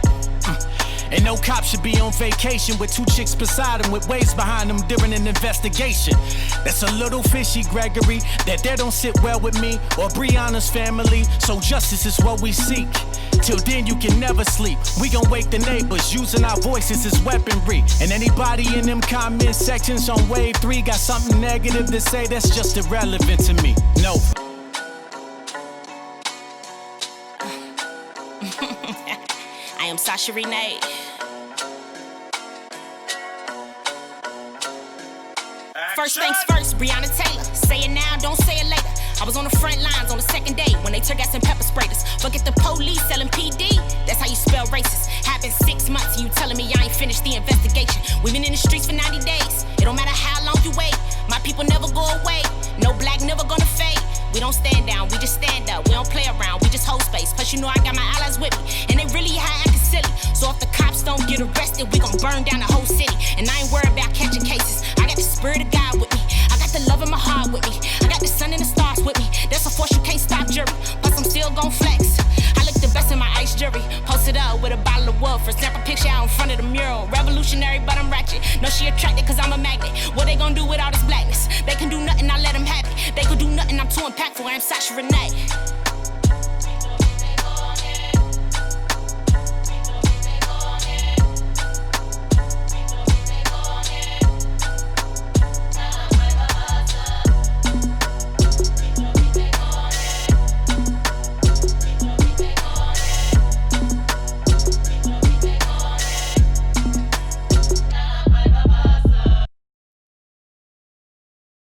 And no cop should be on vacation with 2 chicks beside him with waves behind him during an investigation. That's a little fishy, Gregory. That there don't sit well with me or Brianna's family. So justice is what we seek. Until then, you can never sleep. We gon' wake the neighbors, using our voices as weaponry. And anybody in them comment sections on wave 3 got something negative to say, that's just irrelevant to me. No. I am Sasha Renee. First things first, Breonna Taylor. Say it now, don't say it later. I was on the front lines on the second day when they tear gas and pepper sprayed us. Forget the police selling PD, that's how you spell racist. Happened 6 months and you telling me I ain't finished the investigation. We've been in the streets for 90 days. It don't matter how long you wait. My people never go away. No black never gonna fade. We don't stand down, we just stand up. We don't play around, we just hold space. Plus you know I got my allies with me, and they really high acting silly. So if the cops don't get arrested, we gon' burn down the whole city. And I ain't worried about catching cases. I got the spirit of God with me. I got the love in my heart with me. I got the sun and the stars with me. That's a force you can't stop, jury. Plus I'm still gon' flex. I look the best in my ice jury. Posted up with a bottle of wood for snap a picture out in front of the mural. Revolutionary, but I'm ratchet. No, she attracted cause I'm a magnet. What they gon' do with all this blackness? They can do nothing, I let them have it. They could do nothing, I'm too impactful. I'm Sasha Renee.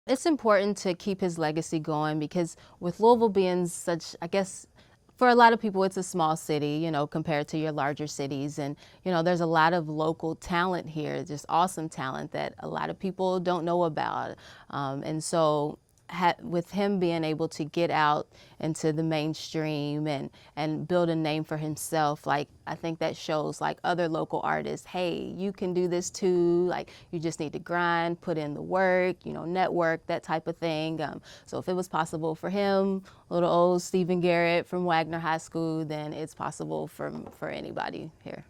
It's important to keep his legacy going because with Louisville being such, I guess, for a lot of people, it's a small city, you know, compared to your larger cities. And, you know, there's a lot of local talent here, just awesome talent that a lot of people don't know about. And so with him being able to get out into the mainstream and build a name for himself, like, I think that shows like other local artists, hey, you can do this too. Like, you just need to grind, put in the work, you know, network, that type of thing. So if it was possible for him, little old Stephen Garrett from Wagner High School, then it's possible for anybody here.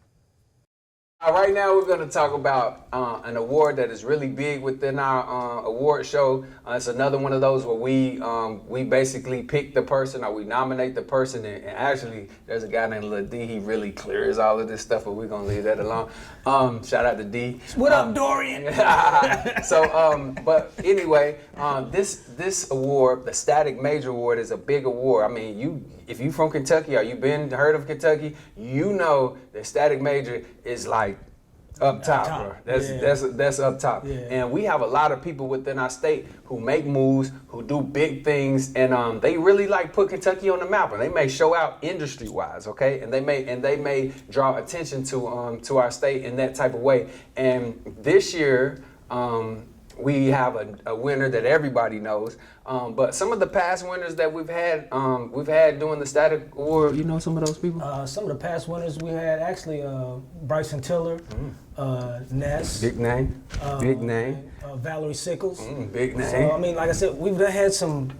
Right now we're going to talk about an award that is really big within our award show. It's another one of those where we basically pick the person or we nominate the person, and actually there's a guy named Lil D. He really clears all of this stuff, but we're going to leave that alone. Shout out to D. What up, Dorian? But anyway, this award, the Static Major Award, is a big award. I mean, if you from Kentucky or you've heard of Kentucky, you know that Static Major is like up top, bro. That's up top. Yeah. And we have a lot of people within our state who make moves, who do big things, and they really like put Kentucky on the map, and they may show out industry-wise, okay? And they may draw attention to our state in that type of way. And this year, we have a winner that everybody knows, but some of the past winners that we've had doing the Static Award, you know some of those people? Some of the past winners we had, actually, Bryson Tiller, Ness. Big name. Big name. Valerie Sickles. Big name. So, I mean, like I said, we've had some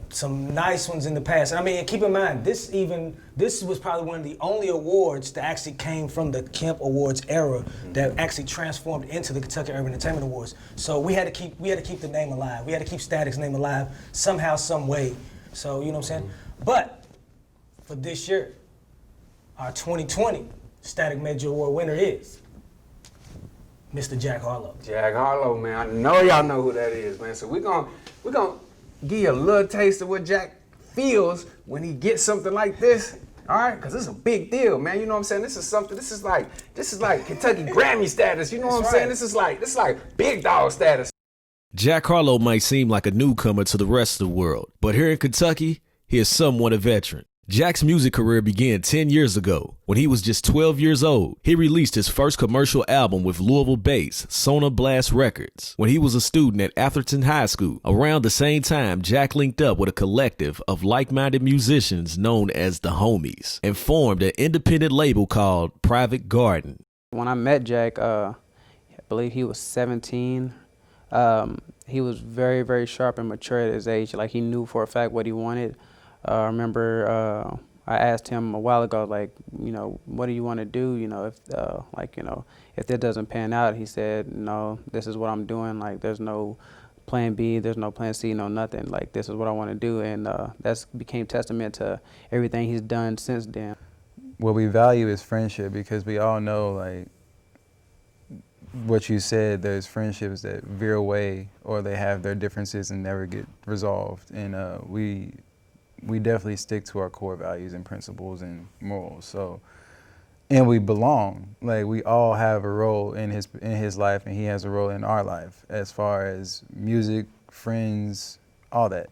nice ones in the past. I mean, and keep in mind, this was probably one of the only awards that actually came from the Kemp Awards era that actually transformed into the Kentucky Urban Entertainment Awards. So we had to keep the name alive. We had to keep Static's name alive somehow, some way. So, you know what I'm saying? But for this year, our 2020 Static Major Award winner is Mr. Jack Harlow. Jack Harlow, man. I know y'all know who that is, man. So we're gonna give you a little taste of what Jack feels when he gets something like this. All right, because it's a big deal, man. You know what I'm saying? This is like Kentucky Grammy status. You know what I'm saying? This is like big dog status. Jack Harlow might seem like a newcomer to the rest of the world, but here in Kentucky, he is somewhat a veteran. Jack's music career began 10 years ago. When he was just 12 years old, he released his first commercial album with Louisville-based Sona Blast Records when he was a student at Atherton High School. Around the same time, Jack linked up with a collective of like-minded musicians known as the Homies and formed an independent label called Private Garden. When I met Jack, I believe he was 17. He was very, very sharp and mature at his age. Like, he knew for a fact what he wanted. I remember I asked him a while ago, like, you know, what do you want to do? You know, if that doesn't pan out, he said, no, this is what I'm doing. Like, there's no plan B, there's no plan C, no nothing. Like, this is what I want to do. And that's became testament to everything he's done since then. what we value is friendship, because we all know, like what you said, there's friendships that veer away or they have their differences and never get resolved. And we definitely stick to our core values and principles and morals. So, and we belong. Like, we all have a role in his life, and he has a role in our life as far as music, friends, all that.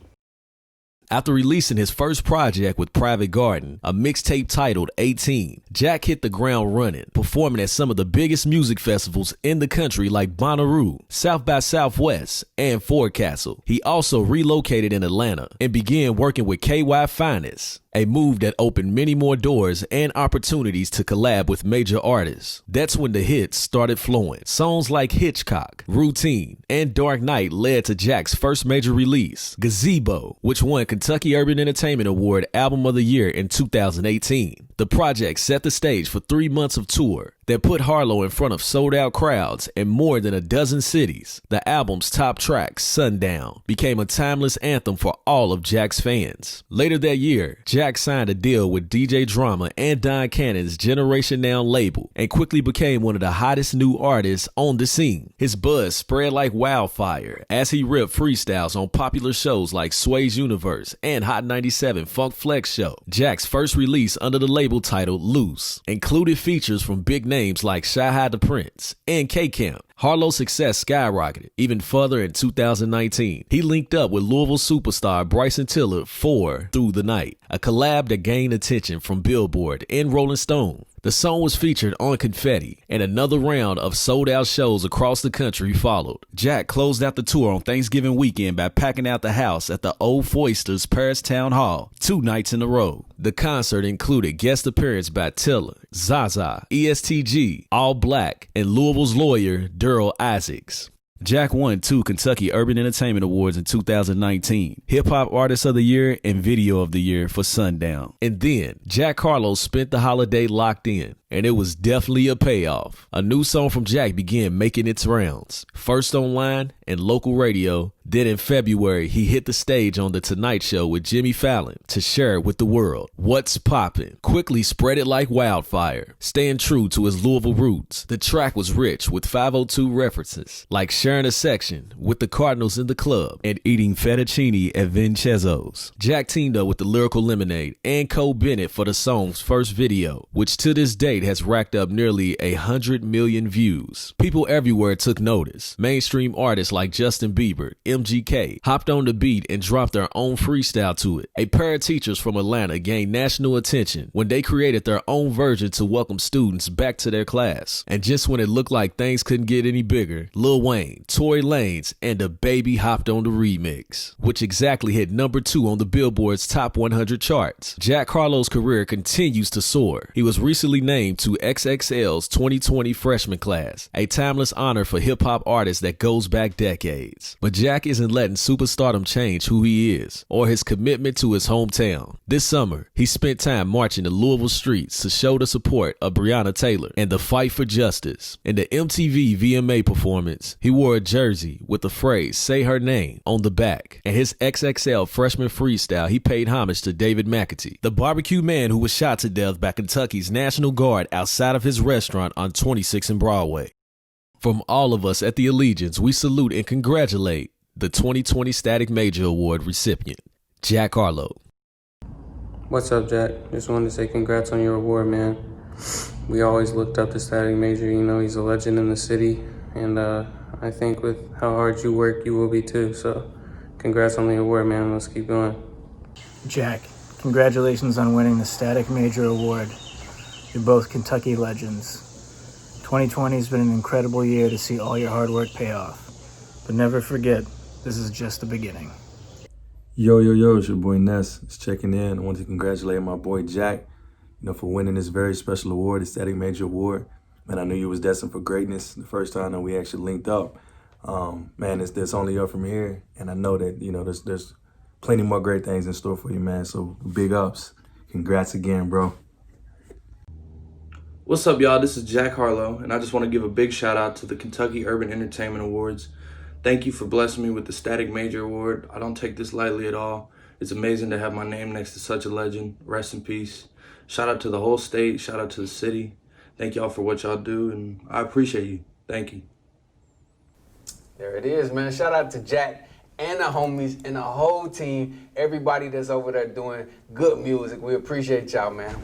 After releasing his first project with Private Garden, a mixtape titled 18, Jack hit the ground running, performing at some of the biggest music festivals in the country like Bonnaroo, South by Southwest, and Forecastle. He also relocated in Atlanta and began working with KUEA Finest, a move that opened many more doors and opportunities to collab with major artists. That's when the hits started flowing. Songs like Hitchcock, Routine, and Dark Knight led to Jack's first major release, Gazebo, which won Kentucky Urban Entertainment Award Album of the Year in 2018. The project set the stage for 3 months of tour that put Harlow in front of sold-out crowds in more than a dozen cities. The album's top track, Sundown, became a timeless anthem for all of Jack's fans. Later that year, Jack signed a deal with DJ Drama and Don Cannon's Generation Now label and quickly became one of the hottest new artists on the scene. His buzz spread like wildfire as he ripped freestyles on popular shows like Sway's Universe and Hot 97 Funk Flex Show. Jack's first release under the label titled Loose included features from big names like Shy the Prince and K-Camp. Harlow's success skyrocketed even further in 2019. He linked up with Louisville superstar Bryson Tiller for Through the Night, a collab that gained attention from Billboard and Rolling Stone. The song was featured on Confetti, and another round of sold-out shows across the country followed. Jack closed out the tour on Thanksgiving weekend by packing out the house at the Old Foisters Paris Town Hall 2 nights in a row. The concert included guest appearance by Tiller, Zaza, ESTG, All Black, and Louisville's lawyer, Daryl Isaacs. Jack won 2 Kentucky Urban Entertainment Awards in 2019, Hip Hop Artist of the Year and Video of the Year for Sundown. And then, Jack Harlow spent the holiday locked in, and it was definitely a payoff. A new song from Jack began making its rounds, first online and local radio. Then in February, he hit the stage on The Tonight Show with Jimmy Fallon to share it with the world. What's Poppin' quickly spread it like wildfire. Staying true to his Louisville roots, the track was rich with 502 references, like sharing a section with the Cardinals in the club and eating fettuccine at Vincenzo's. Jack teamed up with the Lyrical Lemonade and Cole Bennett for the song's first video, which to this date has racked up nearly 100 million views. People everywhere took notice. Mainstream artists like Justin Bieber, MGK hopped on the beat and dropped their own freestyle to it. A pair of teachers from Atlanta gained national attention when they created their own version to welcome students back to their class. And just when it looked like things couldn't get any bigger, Lil Wayne, Tory Lanez, and DaBaby hopped on the remix, which exactly hit number 2 on the Billboard's Top 100 charts. Jack Harlow's career continues to soar. He was recently named to XXL's 2020 freshman class, a timeless honor for hip-hop artists that goes back decades. But Jack isn't letting superstardom change who he is or his commitment to his hometown. This summer, he spent time marching the Louisville streets to show the support of Breonna Taylor and the fight for justice. In the MTV VMA performance, he wore a jersey with the phrase "Say Her Name" on the back. And his XXL freshman freestyle, he paid homage to David McAtee, the barbecue man who was shot to death by Kentucky's National Guard outside of his restaurant on 26 and Broadway. From all of us at the ELITEgiance, we salute and congratulate the 2020 Static Major Award recipient, Jack Harlow. What's up, Jack? Just wanted to say congrats on your award, man. We always looked up to Static Major. You know, he's a legend in the city, and I think with how hard you work, you will be too. So congrats on the award, man. Let's keep going. Jack, congratulations on winning the Static Major Award. You're both Kentucky legends. 2020 has been an incredible year to see all your hard work pay off. But never forget, this is just the beginning. Yo, it's your boy Ness. Just checking in. I want to congratulate my boy Jack, for winning this very special award, the Static Major Award. Man, I knew you was destined for greatness the first time that we actually linked up. Man, it's only up from here. And I know that, there's plenty more great things in store for you, man. So big ups. Congrats again, bro. What's up, y'all? This is Jack Harlow, and I just want to give a big shout out to the Kentucky Urban Entertainment Awards. Thank you for blessing me with the Static Major Award. I don't take this lightly at all. It's amazing to have my name next to such a legend. Rest in peace. Shout out to the whole state. Shout out to the city. Thank y'all for what y'all do, and I appreciate you. Thank you. There it is, man. Shout out to Jack and the homies and the whole team, everybody that's over there doing good music. We appreciate y'all, man.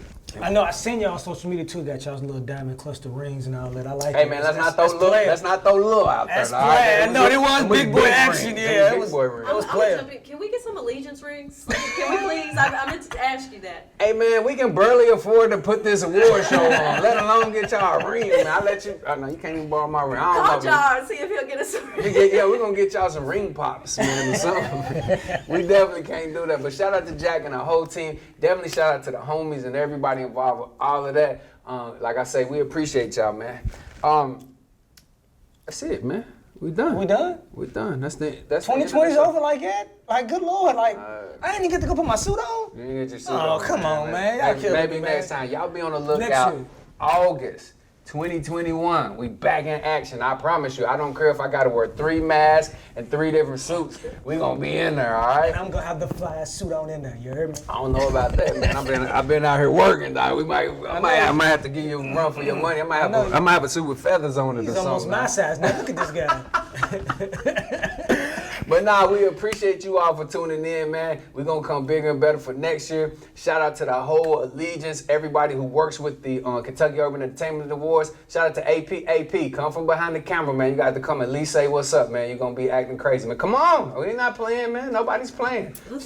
I know I seen y'all on social media too. Got y'all's little diamond cluster rings and all that. I like. Hey man, let's not throw Lil out there. That's planned. No, it was big boy action. Yeah, it was. I'm jump in. Can we get some allegiance rings? Like, can we please? I meant to ask you that. Hey man, we can barely afford to put this award show on, let alone get y'all a ring, man. I let you. Oh no, you can't even borrow my ring. I Call don't know. Jar and see if he'll get us a ring. We're gonna get y'all some ring pops, man, or something. We definitely can't do that. But shout out to Jack and the whole team. Definitely shout out to the homies and everybody involved with all of that. Like I say, we appreciate y'all, man. That's it, man. We done. We done? We done. That's 2020's over like that? Like, good Lord, like, I didn't even get to go put my suit on? You didn't get your suit Oh, on. come on, man. Maybe next time. Y'all be on the lookout. August 2021. We back in action. I promise you. I don't care if I gotta wear 3 masks and 3 different suits. We gonna be in there, all right? And I'm gonna have the fly suit on in there. You heard me? I don't know about that, man. I've been out here working, dog. I might have to give you a run for your money. I might have a suit with feathers on it or He's something. almost my size. Now look at this guy. But nah, we appreciate you all for tuning in, man. We're going to come bigger and better for next year. Shout out to the whole ELITEgiance, everybody who works with the Kentucky Urban Entertainment Awards. Shout out to AP, come from behind the camera, man. You got to come at least say what's up, man. You're going to be acting crazy, man. Come on. We're not playing, man. Nobody's playing. Look,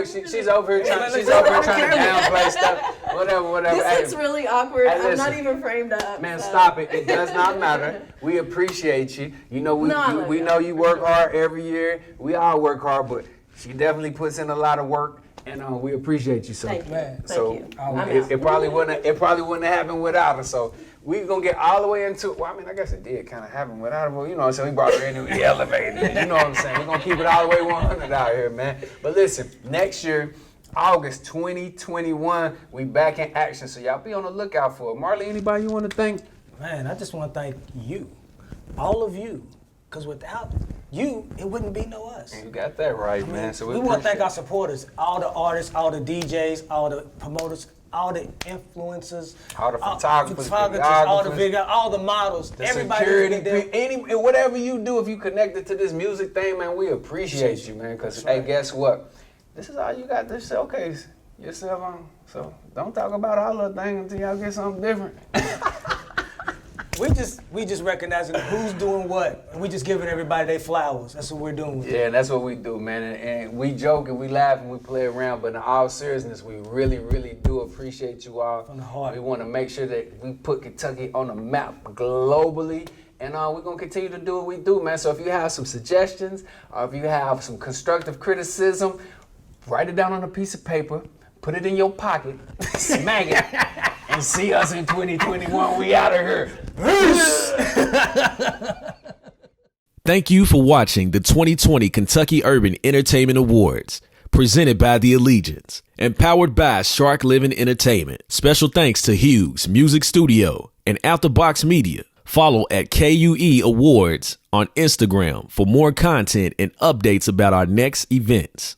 she's over here trying to downplay stuff. Whatever. This looks really awkward. Hey, I'm not even framed up. Man, so. stop it. It does not matter. We appreciate you. You know, we know you work hard every year. We all work hard, but she definitely puts in a lot of work, and we appreciate you. So, Thank you. Man, Thank you. It probably wouldn't have happened without her. So we're gonna get all the way into. Well, I mean, I guess it did kind of happen without her, but you know, so we brought her in the elevator. You know what I'm saying? We're gonna keep it all the way 100 out here, man. But listen, next year, August 2021, we back in action. So y'all be on the lookout for it. Marley, anybody you want to thank? Man, I just want to thank you, all of you, because without you, it wouldn't be no us. You got that right, man. So we want to thank our supporters, all the artists, all the DJs, all the promoters, all the influencers, all the photographers, all the video, all the models, the everybody. Security, whatever you do, if you connected to this music thing, man, we appreciate you, man. Because hey, guess what? This is all you got to showcase yourself on. So don't talk about all the things until y'all get something different. We just recognizing who's doing what, and we just giving everybody their flowers. That's what we're doing. Yeah, and that's what we do, man. And we joke and we laugh and we play around, but in all seriousness, we really, really do appreciate you all. From the heart. We want to make sure that we put Kentucky on the map globally. And we're going to continue to do what we do, man. So if you have some suggestions or if you have some constructive criticism, write it down on a piece of paper, put it in your pocket, smack it, and see us in 2021. We out of here. Peace. Thank you for watching the 2020 Kentucky Urban Entertainment Awards, presented by the ELITEgiance and powered by Shark Living Entertainment. Special thanks to Hughes Music Studio and Afterbox Media. Follow at KUEA Awards on Instagram for more content and updates about our next events.